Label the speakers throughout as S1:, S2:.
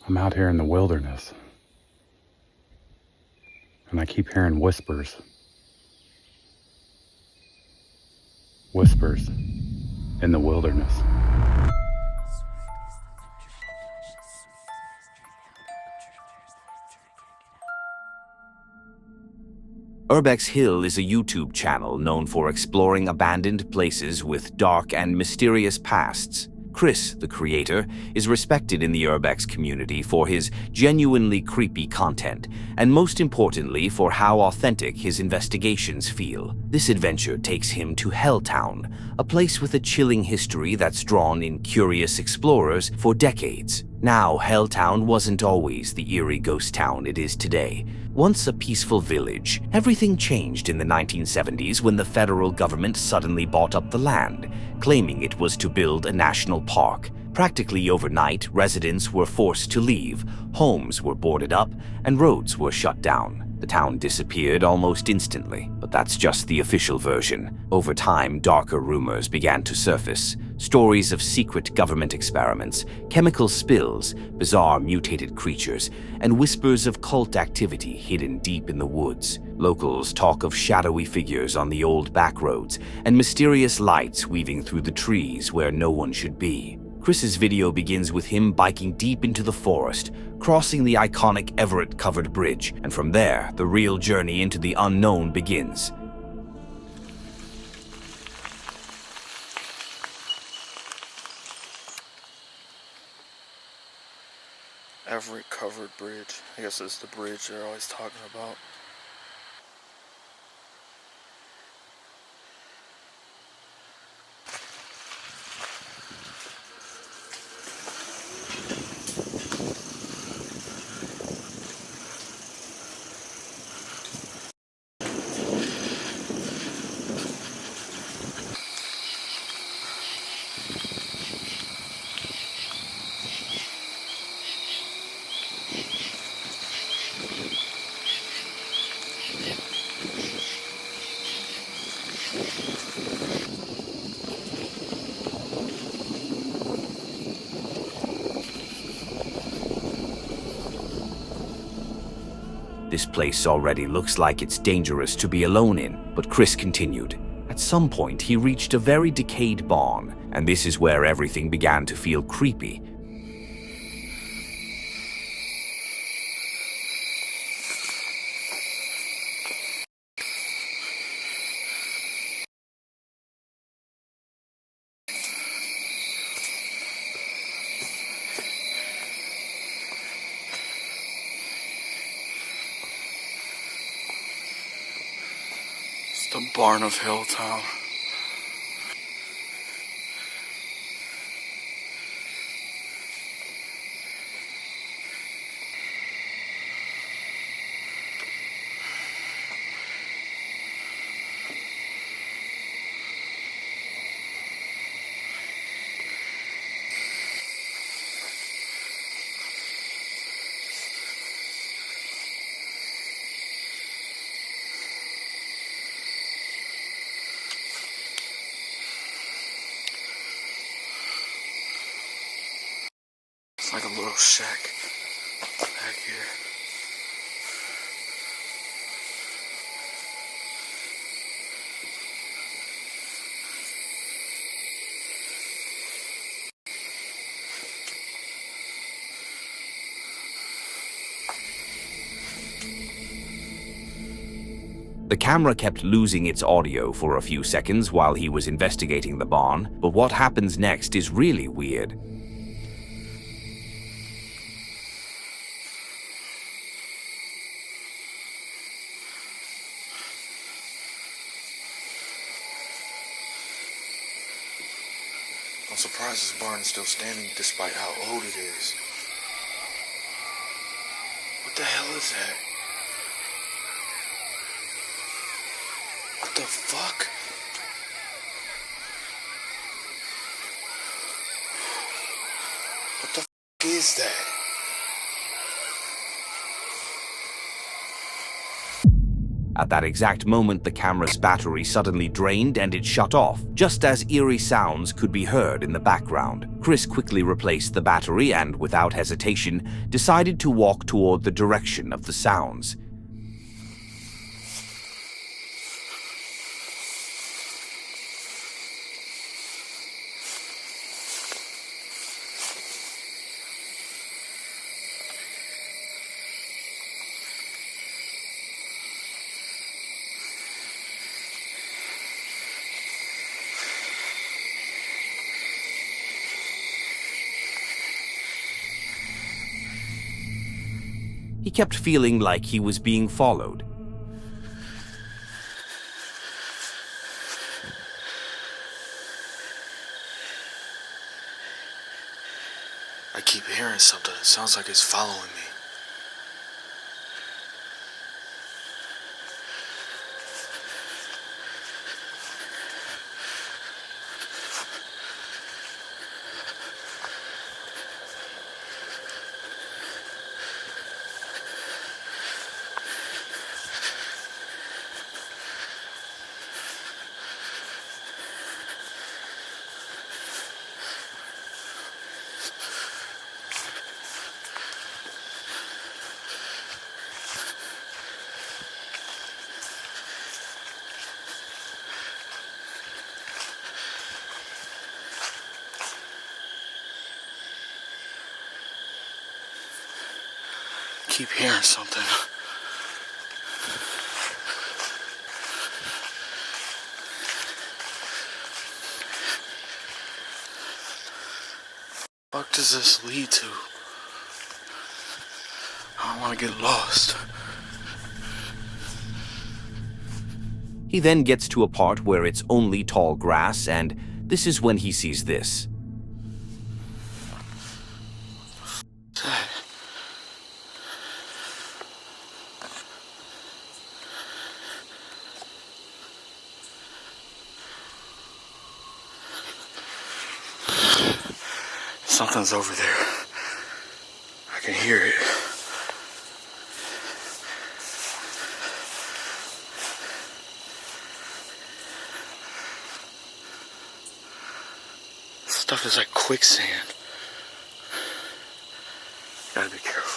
S1: I'm out here in the wilderness, and I keep hearing whispers. Whispers in the wilderness.
S2: Urbex Hill is a YouTube channel known for exploring abandoned places with dark and mysterious pasts. Chris, the creator, is respected in the Urbex community for his genuinely creepy content, and most importantly for how authentic his investigations feel. This adventure takes him to Helltown, a place with a chilling history that's drawn in curious explorers for decades. Now, Helltown wasn't always the eerie ghost town it is today. Once a peaceful village, everything changed in the 1970s when the federal government suddenly bought up the land, claiming it was to build a national park. Practically overnight, residents were forced to leave, homes were boarded up, and roads were shut down. The town disappeared almost instantly, but that's just the official version. Over time, darker rumors began to surface. Stories of secret government experiments, chemical spills, bizarre mutated creatures, and whispers of cult activity hidden deep in the woods. Locals talk of shadowy figures on the old back roads and mysterious lights weaving through the trees where no one should be. Chris's video begins with him biking deep into the forest, crossing the iconic Everett-covered bridge, and from there, the real journey into the unknown begins.
S3: Everett-covered bridge. I guess it's the bridge they're always talking about.
S2: This place already looks like it's dangerous to be alone in, but Chris continued. At some point, he reached a very decayed barn, and this is where everything began to feel creepy.
S3: The barn of Helltown. It's like a little shack back here.
S2: The camera kept losing its audio for a few seconds while he was investigating the barn, but what happens next is really weird.
S3: I'm surprised this barn is still standing despite how old it is. What the hell is that? What the fuck? What the fuck is that?
S2: At that exact moment, the camera's battery suddenly drained and it shut off, just as eerie sounds could be heard in the background. Chris quickly replaced the battery and, without hesitation, decided to walk toward the direction of the sounds. He kept feeling like he was being followed.
S3: I keep hearing something. It sounds like it's following me. Keep hearing something. What does this lead to? I don't want to get lost.
S2: He then gets to a part where it's only tall grass, and this is when he sees this.
S3: Something's over there. I can hear it. Stuff is like quicksand. Gotta be careful.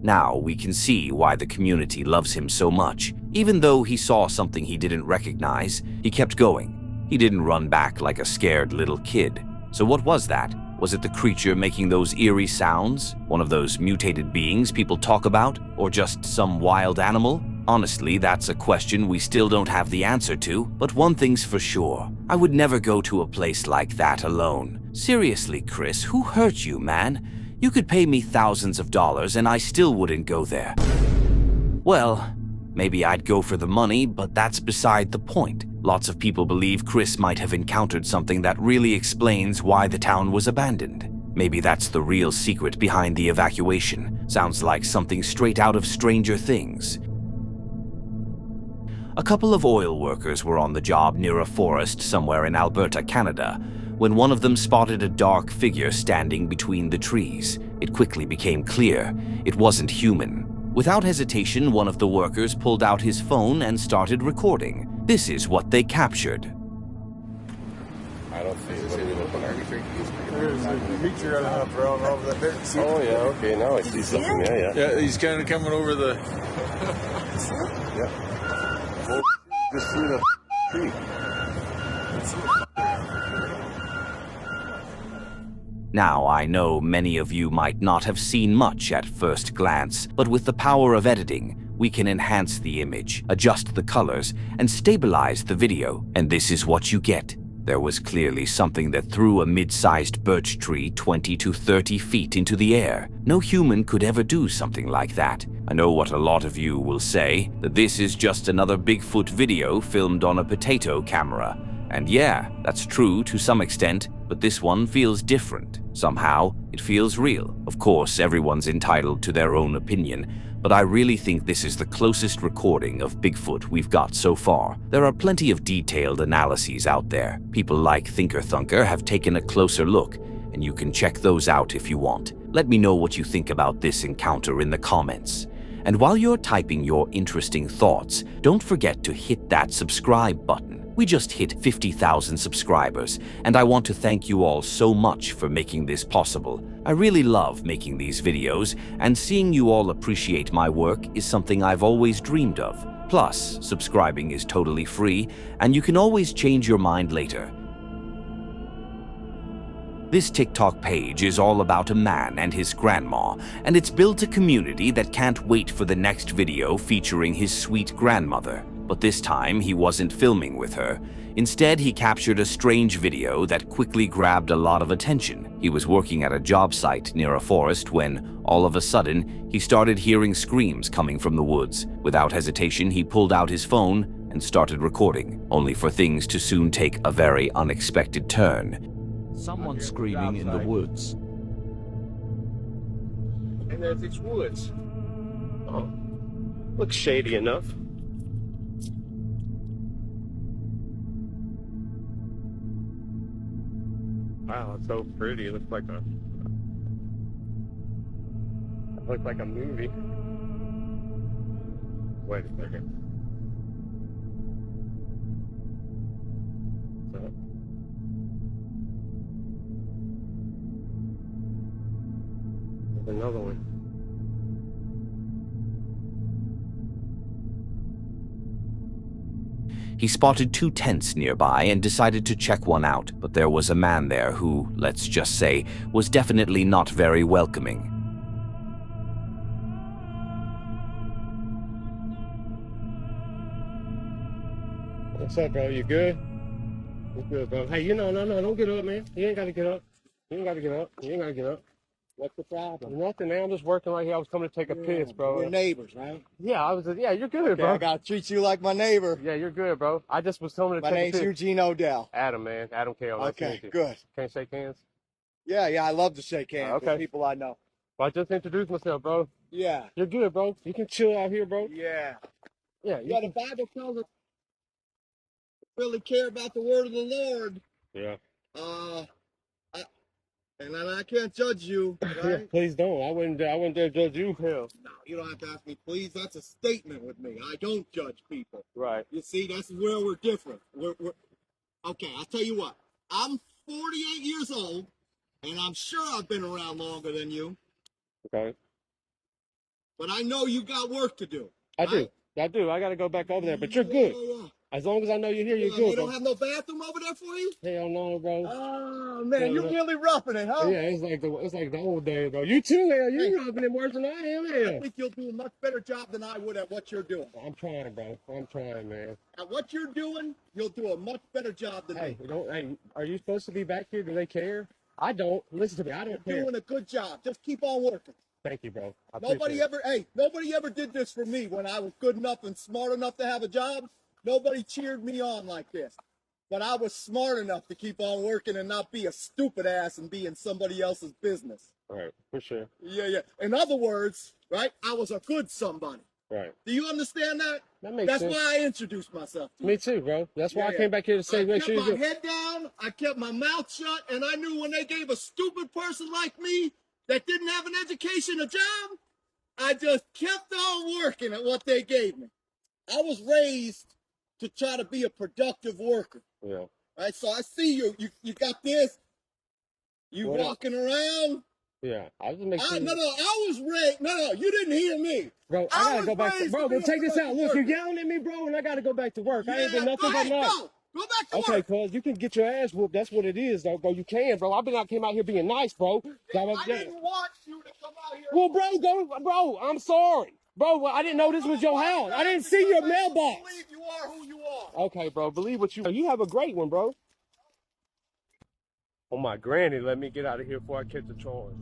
S2: Now we can see why the community loves him so much. Even though he saw something he didn't recognize, he kept going. He didn't run back like a scared little kid. So what was that? Was it the creature making those eerie sounds? One of those mutated beings people talk about? Or just some wild animal? Honestly, that's a question we still don't have the answer to, but one thing's for sure. I would never go to a place like that alone. Seriously, Chris, who hurt you, man? You could pay me thousands of dollars and I still wouldn't go there. Well, maybe I'd go for the money, but that's beside the point. Lots of people believe Chris might have encountered something that really explains why the town was abandoned. Maybe that's the real secret behind the evacuation. Sounds like something straight out of Stranger Things. A couple of oil workers were on the job near a forest somewhere in Alberta, Canada, when one of them spotted a dark figure standing between the trees. It quickly became clear it wasn't human. Without hesitation, one of the workers pulled out his phone and started recording. This is what they captured.
S4: I don't see it. What are we looking at?
S5: There's a creature up around over the dirt.
S4: Oh, yeah, okay, now I see something. Yeah.
S5: Yeah, he's kind of coming over the...
S4: Yeah. Oh, just through the tree.
S2: Now, I know many of you might not have seen much at first glance, but with the power of editing, we can enhance the image, adjust the colors, and stabilize the video. And this is what you get. There was clearly something that threw a mid-sized birch tree 20 to 30 feet into the air. No human could ever do something like that. I know what a lot of you will say, that this is just another Bigfoot video filmed on a potato camera. And yeah, that's true to some extent, but this one feels different. Somehow, it feels real. Of course, everyone's entitled to their own opinion, but I really think this is the closest recording of Bigfoot we've got so far. There are plenty of detailed analyses out there. People like Thinker Thunker have taken a closer look, and you can check those out if you want. Let me know what you think about this encounter in the comments. And while you're typing your interesting thoughts, don't forget to hit that subscribe button. We just hit 50,000 subscribers, and I want to thank you all so much for making this possible. I really love making these videos, and seeing you all appreciate my work is something I've always dreamed of. Plus, subscribing is totally free, and you can always change your mind later. This TikTok page is all about a man and his grandma, and it's built a community that can't wait for the next video featuring his sweet grandmother. But this time, he wasn't filming with her. Instead, he captured a strange video that quickly grabbed a lot of attention. He was working at a job site near a forest when, all of a sudden, he started hearing screams coming from the woods. Without hesitation, he pulled out his phone and started recording, only for things to soon take a very unexpected turn. Someone screaming in the woods.
S6: And there's these woods. Oh, looks shady enough. Wow, it's so pretty. It looks like a movie. Wait a second. So, there's another one.
S2: He spotted 2 tents nearby and decided to check one out, but there was a man there who, let's just say, was definitely not very welcoming.
S6: What's up, bro? You good? You good, bro? Hey, no, don't get up, man. You ain't gotta get up. You ain't gotta get up. You ain't gotta get up.
S7: What's the problem?
S6: Nothing, man. I'm just working right here. I was coming to take a piss, bro.
S7: We're neighbors, right?
S6: Yeah, yeah, you're good,
S7: Okay,
S6: bro.
S7: I gotta treat you like my neighbor.
S6: Yeah, you're good, bro. I just was coming to
S7: My
S6: take a
S7: name's
S6: piss.
S7: Eugene Odell.
S6: Adam, man. Adam K.O. Nice to
S7: Okay,
S6: meet you.
S7: good.
S6: Can't shake hands?
S7: Yeah, I love to shake hands
S6: Okay.
S7: with people I know.
S6: Well, I just introduced myself, bro.
S7: Yeah.
S6: You're good, bro. You can chill out here, bro.
S7: Yeah.
S6: Yeah,
S7: Yeah, the Bible tells us to really care about the word of the Lord.
S6: Yeah.
S7: And I can't judge you,
S6: Yeah,
S7: right?
S6: please don't. I wouldn't dare judge you. Hell.
S7: No, you don't have to ask me, please. That's a statement with me. I don't judge people.
S6: Right.
S7: You see, that's where we're different. Okay, I'll tell you what. I'm 48 years old, and I'm sure I've been around longer than you,
S6: Okay.
S7: but I know you got work to do.
S6: I do. I got to go back over there, but you're good.
S7: Yeah.
S6: As long as I know you're here, you're
S7: Yeah,
S6: good,
S7: you don't
S6: bro.
S7: have no bathroom over there for you?
S6: Hell no, bro.
S7: Oh, man,
S6: Yeah,
S7: you
S6: yeah.
S7: really roughing it, huh?
S6: Yeah, it's like the old days, bro. You too, hell.
S7: Hey.
S6: You're rubbing it worse than I am,
S7: I
S6: hell.
S7: think you'll do a much better job than I would at what you're doing.
S6: I'm trying, bro. I'm trying, man.
S7: At what you're doing, you'll do a much better job than
S6: Hey,
S7: me.
S6: hey, are you supposed to be back here? Do they care? I don't. Listen to me. I don't
S7: You're
S6: care.
S7: doing a good job. Just keep on working.
S6: Thank you, bro. I
S7: Nobody
S6: appreciate
S7: nobody ever did this for me when I was good enough and smart enough to have a job. Nobody cheered me on like this. But I was smart enough to keep on working and not be a stupid ass and be in somebody else's business.
S6: it. Right, for sure.
S7: Yeah. In other words, right, I was a good somebody.
S6: Right.
S7: Do you understand that?
S6: That makes
S7: That's
S6: sense.
S7: why I introduced myself to you.
S6: Me too, bro. That's why I
S7: Yeah.
S6: came back here to say,
S7: I
S6: make
S7: kept
S6: sure you
S7: my
S6: do.
S7: head down, I kept my mouth shut, and I knew when they gave a stupid person like me that didn't have an education a job, I just kept on working at what they gave me. I was raised to try to be a productive worker.
S6: Yeah.
S7: Right? So I see you got this. You
S6: What up?
S7: walking around.
S6: Yeah. I just make sure.
S7: No, I was raised. No, you didn't hear me.
S6: Bro, I gotta
S7: was
S6: go back to
S7: raised
S6: bro.
S7: to be
S6: But check
S7: a
S6: this out. Look,
S7: productive
S6: you're yelling at me, bro, and I gotta go back to work. I ain't been nothing
S7: go
S6: but
S7: ahead,
S6: nice.
S7: Go back to
S6: Okay,
S7: work.
S6: cuz you can get your ass whooped. That's what it is, though, bro. You can, bro. Came out here being nice, bro.
S7: I didn't want you to come out here.
S6: Well, bro, I'm sorry. Bro, I didn't know this was your house. I didn't see your mailbox.
S7: Believe you are who you are.
S6: Okay, bro, believe what you have a great one, bro. Oh, my granny let me get out of here before I catch a charge.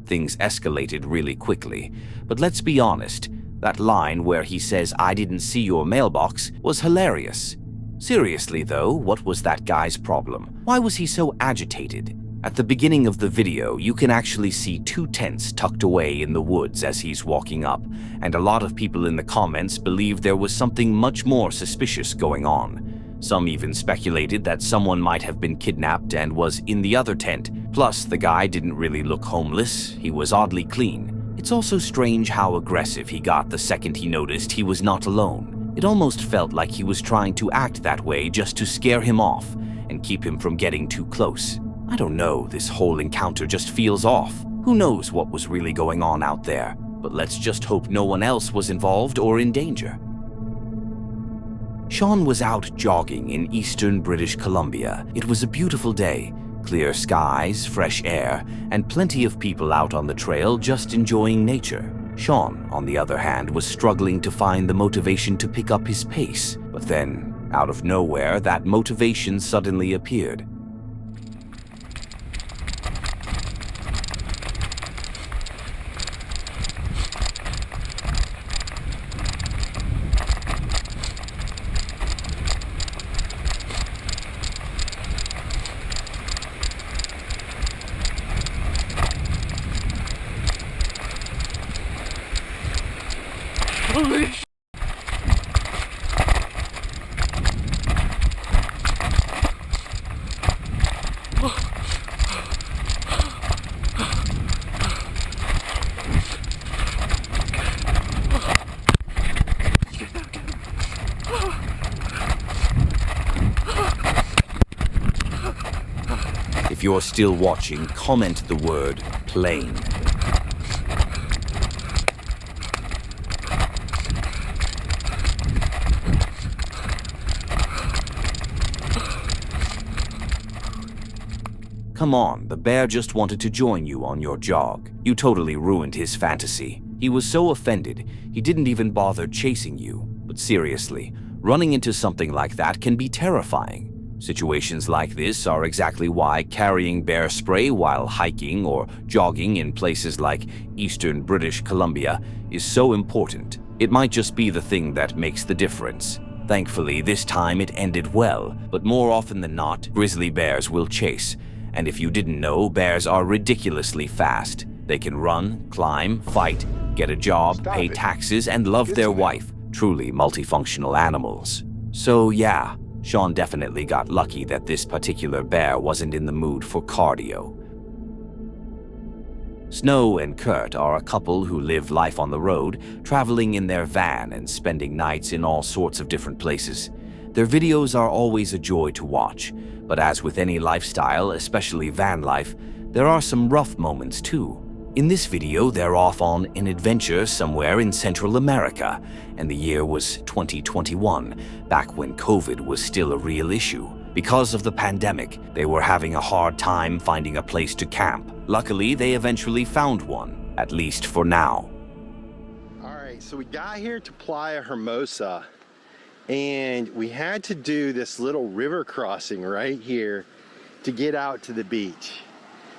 S2: Things escalated really quickly, but let's be honest, that line where he says, "I didn't see your mailbox," was hilarious. Seriously though, what was that guy's problem? Why was he so agitated? At the beginning of the video, you can actually see 2 tents tucked away in the woods as he's walking up, and a lot of people in the comments believe there was something much more suspicious going on. Some even speculated that someone might have been kidnapped and was in the other tent. Plus, the guy didn't really look homeless, he was oddly clean. It's also strange how aggressive he got the second he noticed he was not alone. It almost felt like he was trying to act that way just to scare him off and keep him from getting too close. I don't know, this whole encounter just feels off. Who knows what was really going on out there? But let's just hope no one else was involved or in danger. Sean was out jogging in eastern British Columbia. It was a beautiful day. Clear skies, fresh air, and plenty of people out on the trail just enjoying nature. Sean, on the other hand, was struggling to find the motivation to pick up his pace. But then, out of nowhere, that motivation suddenly appeared. If you're still watching, comment the word plane. Come on, the bear just wanted to join you on your jog. You totally ruined his fantasy. He was so offended, he didn't even bother chasing you. But seriously, running into something like that can be terrifying. Situations like this are exactly why carrying bear spray while hiking or jogging in places like eastern British Columbia is so important. It might just be the thing that makes the difference. Thankfully, this time it ended well, but more often than not, grizzly bears will chase. And if you didn't know, bears are ridiculously fast. They can run, climb, fight, get a job, pay taxes, and love their wife. Truly multifunctional animals. So yeah, Sean definitely got lucky that this particular bear wasn't in the mood for cardio. Snow and Kurt are a couple who live life on the road, traveling in their van and spending nights in all sorts of different places. Their videos are always a joy to watch, but as with any lifestyle, especially van life, there are some rough moments too. In this video, they're off on an adventure somewhere in Central America, and the year was 2021, back when COVID was still a real issue. Because of the pandemic, they were having a hard time finding a place to camp. Luckily, they eventually found one, at least for now.
S8: All right, so we got here to Playa Hermosa, and we had to do this little river crossing right here to get out to the beach.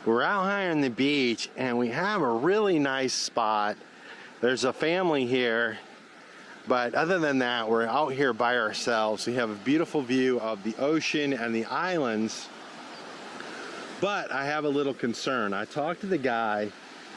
S8: We're out here on the beach and we have a really nice spot. There's a family here, but other than that, we're out here by ourselves. We have a beautiful view of the ocean and the islands, but I have a little concern. I talked to the guy.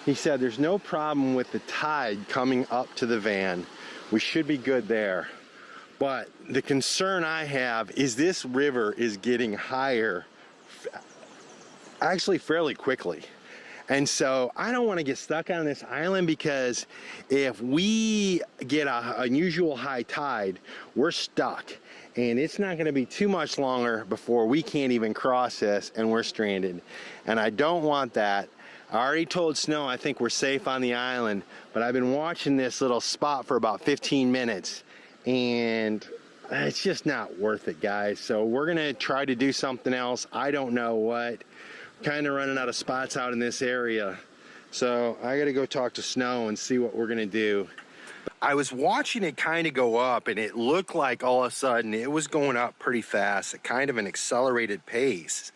S8: He said there's no problem with the tide coming up to the van. We should be good there. But the concern I have is this river is getting higher actually fairly quickly. And so I don't want to get stuck on this island, because if we get an unusual high tide, we're stuck. And it's not going to be too much longer before we can't even cross this and we're stranded. And I don't want that. I already told Snow I think we're safe on the island, but I've been watching this little spot for about 15 minutes and it's just not worth it, guys. So we're going to try to do something else. I don't know what. Kind of running out of spots out in this area, so I got to go talk to Snow and see what we're gonna do. I was watching it kind of go up, and it looked like all of a sudden it was going up pretty fast at kind of an accelerated pace.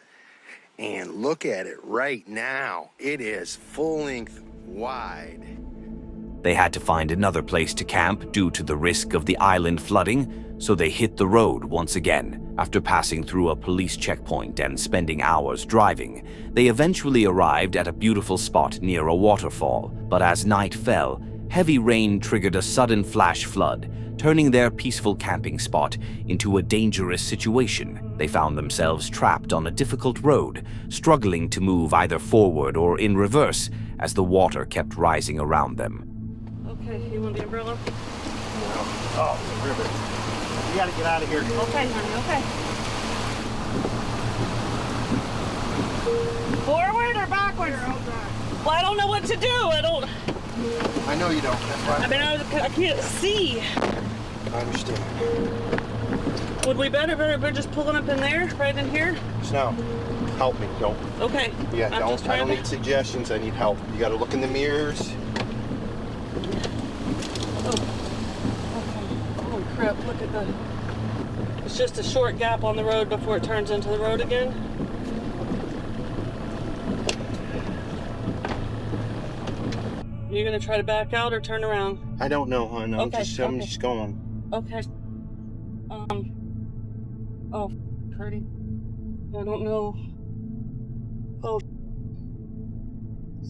S8: And look at it right now, it is full length wide.
S2: They had to find another place to camp due to the risk of the island flooding, so they hit the road once again. After passing through a police checkpoint and spending hours driving, they eventually arrived at a beautiful spot near a waterfall. But as night fell, heavy rain triggered a sudden flash flood, turning their peaceful camping spot into a dangerous situation. They found themselves trapped on a difficult road, struggling to move either forward or in reverse as the water kept rising around them.
S9: Okay, you want the umbrella?
S8: Oh, it's a river. We gotta get out of here.
S9: Okay, honey, okay. Forward or backwards? Well, I don't know what to do.
S8: I know you don't. That's why.
S9: I mean, I can't see.
S8: I understand.
S9: Would we better just pulling up in there, right in here?
S8: No, help me. Don't.
S9: Okay.
S8: Yeah,
S9: I'm just
S8: I don't
S9: trying
S8: need suggestions. I need help. You gotta look in the mirrors.
S9: Holy crap, look at that. It's just a short gap on the road before it turns into the road again. Are you gonna try to back out or turn around?
S8: I don't know, hon. I'm
S9: Okay,
S8: just
S9: okay.
S8: going.
S9: Okay. Oh, Curdy. I don't know. Oh,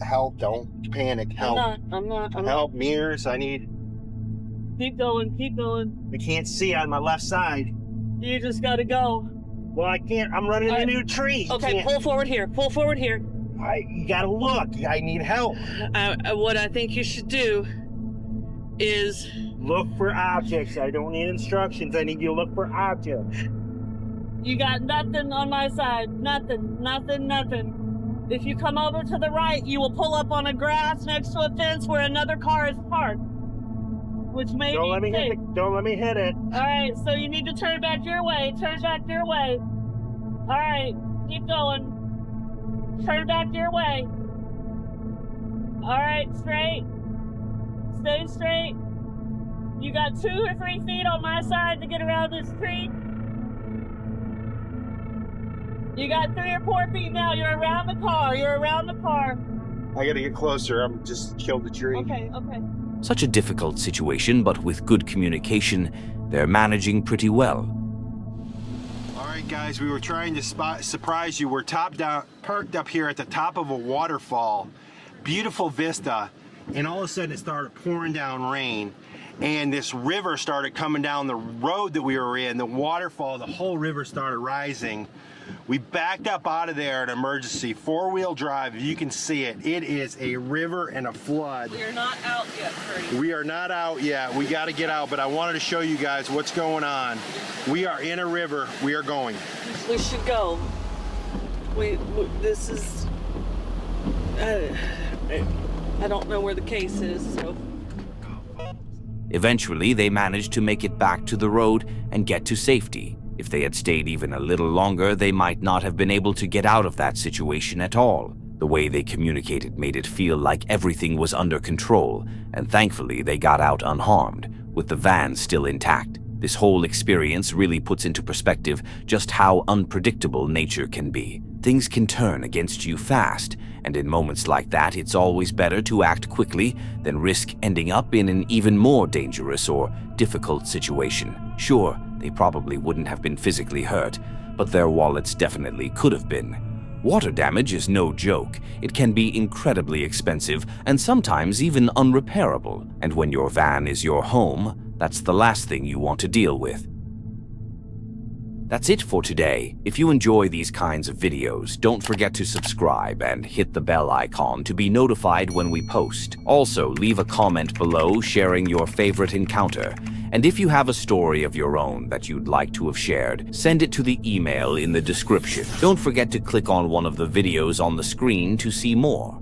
S8: Help! Don't panic. Help!
S9: I'm not.
S8: Help! Mirrors. I need.
S9: Keep going.
S8: We can't see on my left side.
S9: You just gotta go.
S8: Well, I can't. I'm running into a new tree.
S9: Okay, pull forward here.
S8: You gotta look. I need help.
S9: What I think you should do is
S8: Look for objects. I don't need instructions. I need you to look for objects.
S9: you got nothing on my side. Nothing. If you come over to the right, you will pull up on a grass next to a fence where another car is parked. Which may
S8: Don't let me hit it. Don't let me hit it.
S9: Alright, so you need to turn back your way. Alright, keep going. Turn back your way. Alright, straight. Stay straight. You got 2 or 3 feet on my side to get around this tree. You got 3 or 4 feet now. You're around the car.
S8: I gotta get closer. I'm just killed the tree.
S9: Okay.
S2: Such a difficult situation, but with good communication, they're managing pretty well.
S8: All right, guys, we were trying to surprise you. We're parked up here at the top of a waterfall. Beautiful vista. And all of a sudden it started pouring down rain. And this river started coming down the road that we were in. The waterfall, the whole river started rising. We backed up out of there at emergency, 4-wheel drive. If you can see it, it is a river and a flood.
S9: We are not out yet, Curdy.
S8: We are not out yet. We got to get out, but I wanted to show you guys what's going on. We are in a river. We are going.
S9: We should go. This is... I don't know where the case is, so...
S2: Eventually, they managed to make it back to the road and get to safety. If they had stayed even a little longer, they might not have been able to get out of that situation at all. The way they communicated made it feel like everything was under control, and thankfully they got out unharmed, with the van still intact. This whole experience really puts into perspective just how unpredictable nature can be. Things can turn against you fast, and in moments like that, it's always better to act quickly than risk ending up in an even more dangerous or difficult situation. Sure, they probably wouldn't have been physically hurt, but their wallets definitely could have been. Water damage is no joke. It can be incredibly expensive and sometimes even unrepairable. And when your van is your home, that's the last thing you want to deal with. That's it for today. If you enjoy these kinds of videos, don't forget to subscribe and hit the bell icon to be notified when we post. Also, leave a comment below sharing your favorite encounter. And if you have a story of your own that you'd like to have shared, send it to the email in the description. Don't forget to click on one of the videos on the screen to see more.